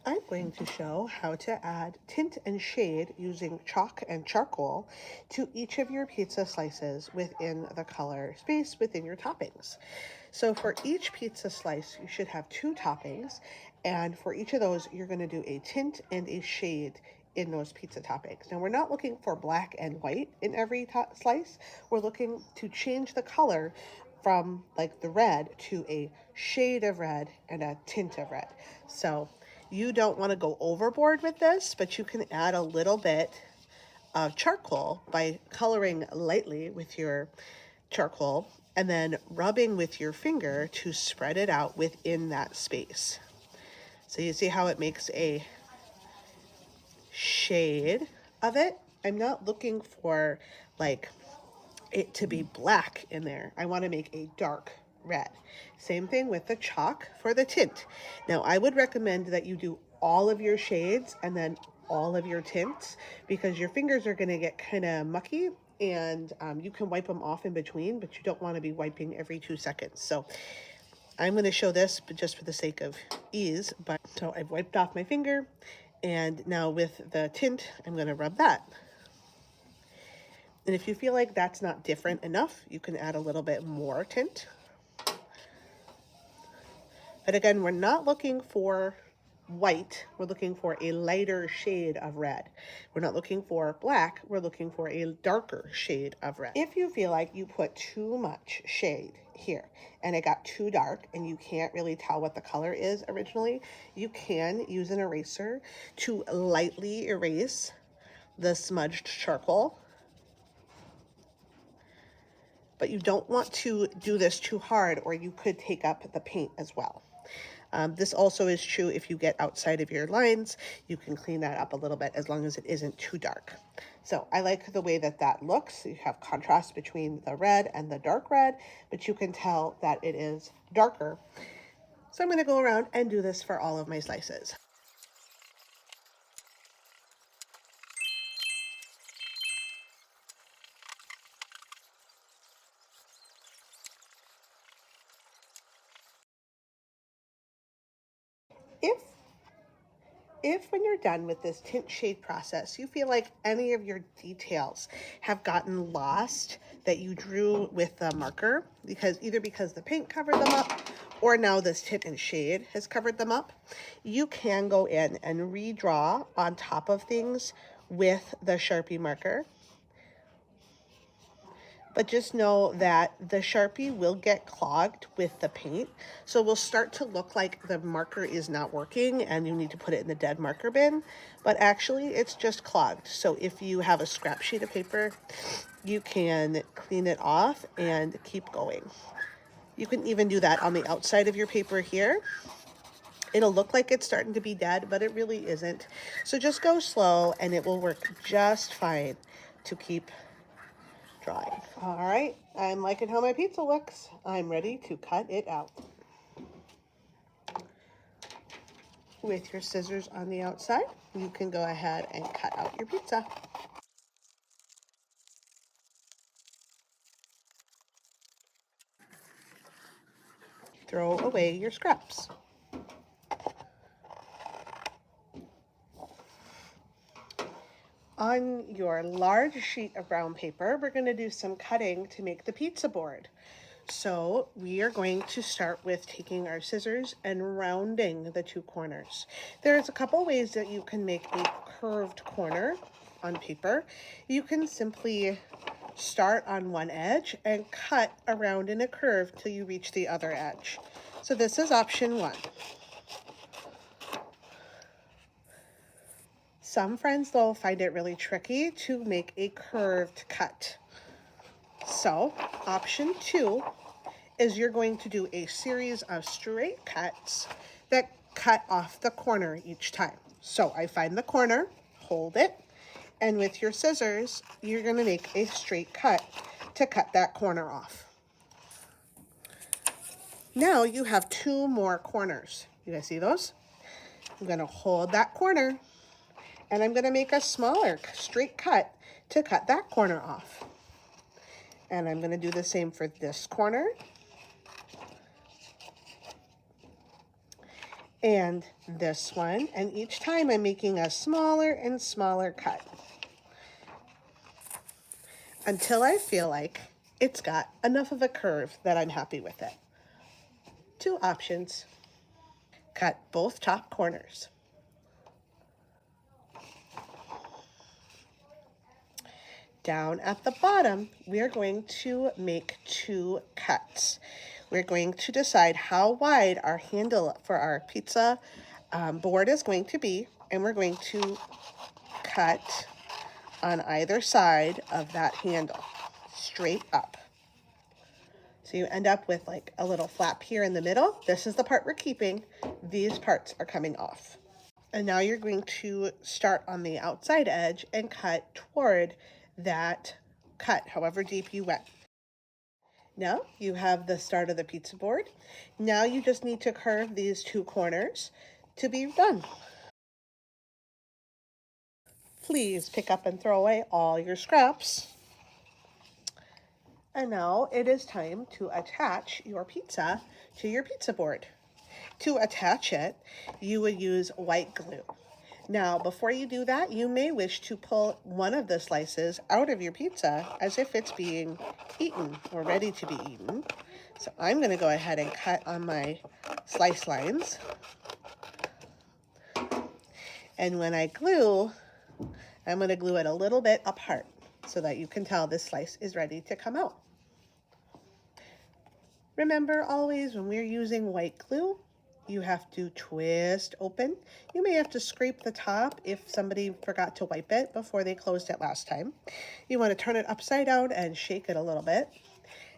I'm going to show how to add tint and shade using chalk and charcoal to each of your pizza slices within the color space within your toppings. So for each pizza slice, you should have 2 toppings, and for each of those, you're going to do a tint and a shade in those pizza toppings. Now, we're not looking for black and white in every slice. We're looking to change the color from like the red to a shade of red and a tint of red. So you don't want to go overboard with this, but you can add a little bit of charcoal by coloring lightly with your charcoal and then rubbing with your finger to spread it out within that space. So you see how it makes a shade of it. I'm not looking for like it to be black in there. I want to make a dark red. Same thing with the chalk for the tint. Now, I would recommend that you do all of your shades and then all of your tints because your fingers are going to get kind of mucky and you can wipe them off in between, but you don't want to be wiping every 2 seconds. So I'm going to show this, but just for the sake of ease. But so I've wiped off my finger, and now with the tint, I'm going to rub that. And if you feel like that's not different enough, you can add a little bit more tint. But again, we're not looking for white. We're looking for a lighter shade of red. We're not looking for black. We're looking for a darker shade of red. If you feel like you put too much shade here and it got too dark and you can't really tell what the color is originally, you can use an eraser to lightly erase the smudged charcoal. But you don't want to do this too hard or you could take up the paint as well. This also is true if you get outside of your lines, you can clean that up a little bit as long as it isn't too dark. So I like the way that that looks. You have contrast between the red and the dark red, but you can tell that it is darker. So I'm going to go around and do this for all of my slices. If when you're done with this tint shade process, you feel like any of your details have gotten lost that you drew with the marker, because the paint covered them up or now this tint and shade has covered them up, you can go in and redraw on top of things with the Sharpie marker. But just know that the Sharpie will get clogged with the paint. So it will start to look like the marker is not working and you need to put it in the dead marker bin. But actually it's just clogged. So if you have a scrap sheet of paper, you can clean it off and keep going. You can even do that on the outside of your paper here. It'll look like it's starting to be dead, but it really isn't. So just go slow and it will work just fine to keep drawing. All right, I'm liking how my pizza looks. I'm ready to cut it out. With your scissors on the outside, you can go ahead and cut out your pizza. Throw away your scraps. On your large sheet of brown paper, we're going to do some cutting to make the pizza board. So we are going to start with taking our scissors and rounding the 2 corners. There's a couple ways that you can make a curved corner on paper. You can simply start on one edge and cut around in a curve till you reach the other edge. So this is option 1. Some friends, though, find it really tricky to make a curved cut. So option 2 is you're going to do a series of straight cuts that cut off the corner each time. So I find the corner, hold it, and with your scissors, you're going to make a straight cut to cut that corner off. Now you have 2 more corners. You guys see those? I'm going to hold that corner and I'm going to make a smaller straight cut to cut that corner off. And I'm going to do the same for this corner. and this one, and each time I'm making a smaller and smaller cut until I feel like it's got enough of a curve that I'm happy with it. Two options. Cut both top corners. Down at the bottom, we're going to make two cuts. We're going to decide how wide our handle for our pizza board is going to be, and we're going to cut on either side of that handle, straight up. So you end up with like a little flap here in the middle. This is the part we're keeping. These parts are coming off. And now you're going to start on the outside edge and cut toward that cut, however deep you went. Now you have the start of the pizza board. Now you just need to curve these two corners to be done. Please pick up and throw away all your scraps. And now it is time to attach your pizza to your pizza board. To attach it, you would use white glue. Now, before you do that, you may wish to pull one of the slices out of your pizza as if it's being eaten or ready to be eaten. So I'm going to go ahead and cut on my slice lines. And when I glue, I'm going to glue it a little bit apart so that you can tell this slice is ready to come out. Remember always when we're using white glue, you have to twist open. You may have to scrape the top if somebody forgot to wipe it before they closed it last time. You want to turn it upside down and shake it a little bit.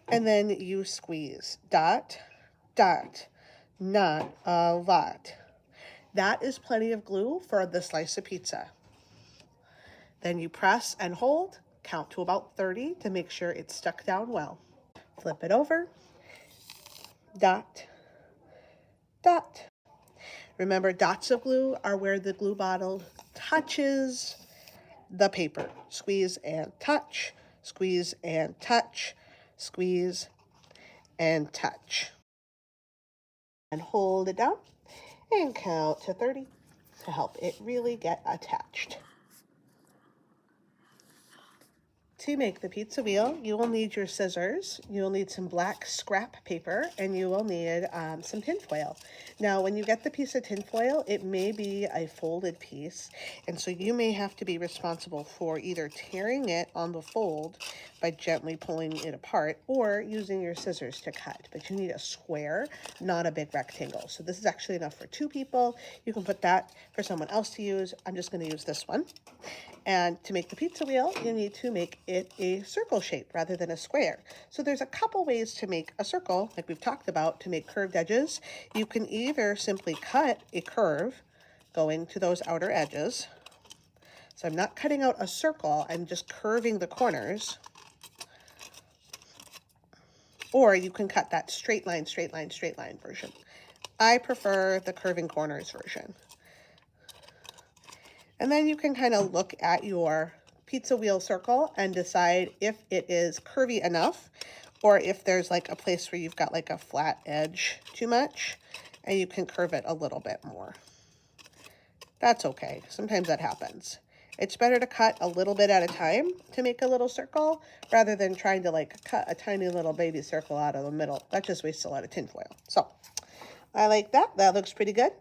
And then you squeeze. Dot, dot, not a lot. That is plenty of glue for the slice of pizza. Then you press and hold, count to about 30 to make sure it's stuck down well. Flip it over. Dot, dot. Remember, dots of glue are where the glue bottle touches the paper. Squeeze and touch, squeeze and touch, squeeze and touch. And hold it down and count to 30 to help it really get attached. To make the pizza wheel, you will need your scissors, you'll need some black scrap paper, and you will need some tin foil. Now, when you get the piece of tin foil, it may be a folded piece, and so you may have to be responsible for either tearing it on the fold by gently pulling it apart or using your scissors to cut. But you need a square, not a big rectangle. So this is actually enough for 2 people. You can put that for someone else to use. I'm just going to use this one. And to make the pizza wheel, you need to make it a circle shape rather than a square. So there's a couple ways to make a circle, like we've talked about, to make curved edges. You can either simply cut a curve going to those outer edges. So I'm not cutting out a circle, I'm just curving the corners. Or you can cut that straight line, straight line, straight line version. I prefer the curving corners version. And then you can kind of look at your pizza wheel circle and decide if it is curvy enough or if there's like a place where you've got like a flat edge too much and you can curve it a little bit more. That's okay. Sometimes that happens. It's better to cut a little bit at a time to make a little circle rather than trying to like cut a tiny little baby circle out of the middle. That just wastes a lot of tin foil. So I like that. That looks pretty good.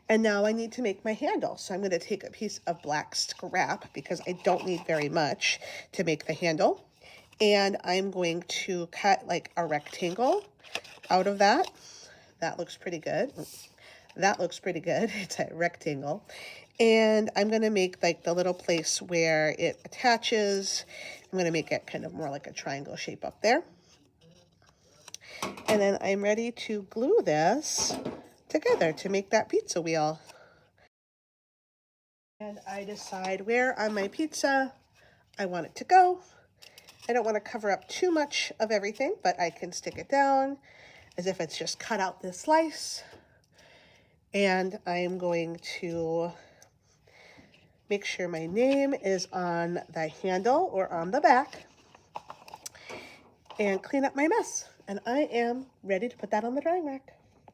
And now I need to make my handle. So I'm going to take a piece of black scrap because I don't need very much to make the handle. And I'm going to cut like a rectangle out of that. That looks pretty good. That looks pretty good. It's a rectangle. And I'm going to make like the little place where it attaches. I'm going to make it kind of more like a triangle shape up there. And then I'm ready to glue this together to make that pizza wheel. And I decide where on my pizza I want it to go. I don't want to cover up too much of everything, but I can stick it down as if it's just cut out this slice. And I'm going to make sure my name is on the handle or on the back and clean up my mess. And I am ready to put that on the drying rack.